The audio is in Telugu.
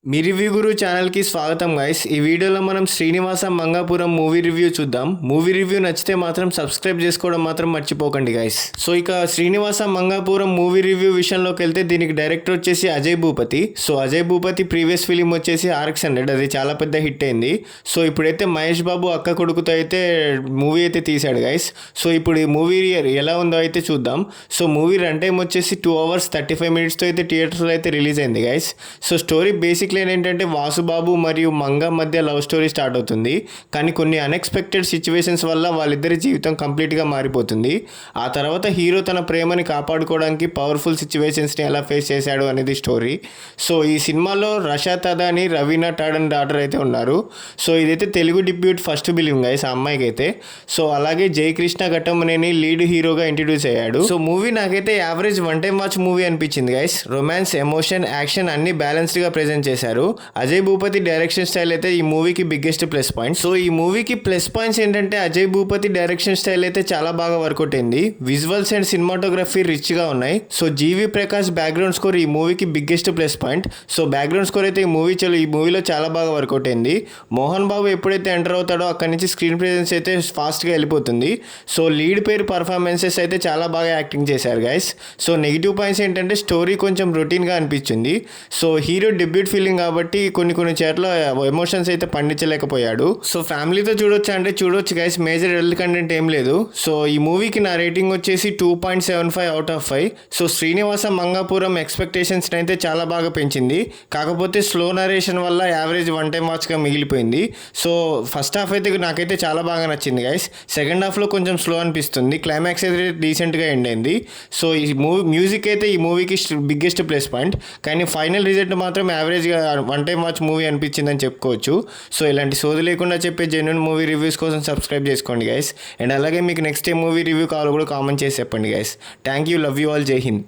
మీ రివ్యూ గురు ఛానల్కి స్వాగతం గైస్. ఈ వీడియోలో మనం శ్రీనివాస మంగాపురం మూవీ రివ్యూ చూద్దాం. మూవీ రివ్యూ నచ్చితే మాత్రం సబ్స్క్రైబ్ చేసుకోవడం మాత్రం మర్చిపోకండి గైస్. సో ఇక శ్రీనివాస మంగాపురం మూవీ రివ్యూ విషయంలోకి వెళ్తే దీనికి డైరెక్టర్ వచ్చేసి Ajay Bhupathi. So Ajay Bhupathi previous film వచ్చేసి RX-100, అది చాలా పెద్ద హిట్ అయింది. సో ఇప్పుడైతే మహేష్ బాబు అక్క కొడుకుతో అయితే మూవీ అయితే తీశాడు గైస్. సో ఇప్పుడు ఈ మూవీ ఎలా ఉందో అయితే చూద్దాం. సో మూవీ రన్ టైం వచ్చేసి 2 hours 35 minutesతో అయితే థియేటర్లో అయితే రిలీజ్ అయింది గైస్. సో స్టోరీ బేసిక్ ఏంటంటే వాసుబాబు మరియు మంగ మధ్య లవ్ స్టోరీ స్టార్ట్ అవుతుంది. కానీ కొన్ని అన్ఎక్స్పెక్టెడ్ సిచ్యువేషన్స్ వల్ల వాళ్ళిద్దరి జీవితం కంప్లీట్గా మారిపోతుంది. ఆ తర్వాత హీరో తన ప్రేమని కాపాడుకోవడానికి పవర్ఫుల్ సిచ్యువేషన్స్ని ఎలా ఫేస్ చేశాడు అనేది స్టోరీ. సో ఈ సినిమాలో రషాద్ అదాని, రవీనా టాండన్ డాటర్ అయితే ఉన్నారు. సో ఇదైతే Telugu debut first film guys ఆ అమ్మాయికి అయితే. సో అలాగే జయకృష్ణ ఘట్టమనేని లీడ్ హీరోగా ఇంట్రడ్యూస్ అయ్యాడు. సో మూవీ నాకైతే average one time watch movie అనిపించింది గైస్. రొమాన్స్, ఎమోషన్, యాక్షన్ అన్ని బ్యాలెన్స్డ్గా ప్రెజెంట్ చేశారు. అజయ్ భూపతి డైరెక్షన్ స్టైల్ అయితే ఈ మూవీకి బిగ్గెస్ట్ ప్లస్ పాయింట్. సో ఈ మూవీకి ప్లస్ పాయింట్స్ ఏంటంటే అజయ్ భూపతి డైరెక్షన్ స్టైల్ అయితే చాలా బాగా వర్కౌట్ అయింది. విజువల్స్ అండ్ సినిమాటోగ్రఫీ రిచ్గా ఉన్నాయి. సో జీవి ప్రకాష్ బ్యాక్గ్రౌండ్ స్కోర్ ఈ మూవీకి biggest plus point. So background score అయితే ఈ మూవీలో చాలా బాగా వర్కౌట్ అయింది. మోహన్ బాబు ఎప్పుడైతే ఎంటర్ అవుతాడో అక్కడి నుంచి స్క్రీన్ ప్రెజెన్స్ అయితే ఫాస్ట్గా వెళ్ళిపోతుంది. సో లీడ్ పేరు పర్ఫార్మెన్సెస్ అయితే చాలా బాగా యాక్టింగ్ చేశారు గైస్. సో నెగిటివ్ పాయింట్స్ ఏంటంటే స్టోరీ కొంచెం రొటీన్గా అనిపించింది. సో హీరో డెబ్యూట్ ఫీలింగ్ కాబట్టి కొన్ని చేట్ల ఎమోషన్స్ అయితే పండించలేకపోయాడు. సో ఫ్యామిలీతో చూడొచ్చు అంటే చూడొచ్చు గైస్, మేజర్ ఎల్ కంటెంట్ ఏం లేదు. సో ఈ మూవీకి నా రేటింగ్ వచ్చేసి 2.75 out of 5. So Srinivasa Mangapuram ఎక్స్పెక్టేషన్స్ని అయితే చాలా బాగా పెంచింది. కాకపోతే స్లో నరేషన్ వల్ల యావరేజ్ వన్ టైం వాచ్గా మిగిలిపోయింది. సో ఫస్ట్ హాఫ్ అయితే నాకైతే చాలా బాగా నచ్చింది గైస్. సెకండ్ హాఫ్లో కొంచెం స్లో అనిపిస్తుంది. క్లైమాక్స్ అయితే డీసెంట్గా ఎండ్ అయింది. సో ఈ మ్యూజిక్ అయితే ఈ మూవీకి బిగ్గెస్ట్ ప్లస్ పాయింట్. కానీ ఫైనల్ రిజల్ట్ మాత్రం యావరేజ్గా వన్ టైం వాచ్ మూవీ అనిపించిందని చెప్పుకోవచ్చు. సో ఇలాంటి సోది లేకుండా చెప్పే జెన్యూన్ మూవీ రివ్యూస్ కోసం సబ్స్క్రైబ్ చేసుకోండి గైస్. అండ్ అలాగే మీకు నెక్స్ట్ ఏ మూవీ రివ్యూ కావాలో కూడా కామెంట్ చేసి చెప్పండి guys. Thank you, love you all, జై హింద్.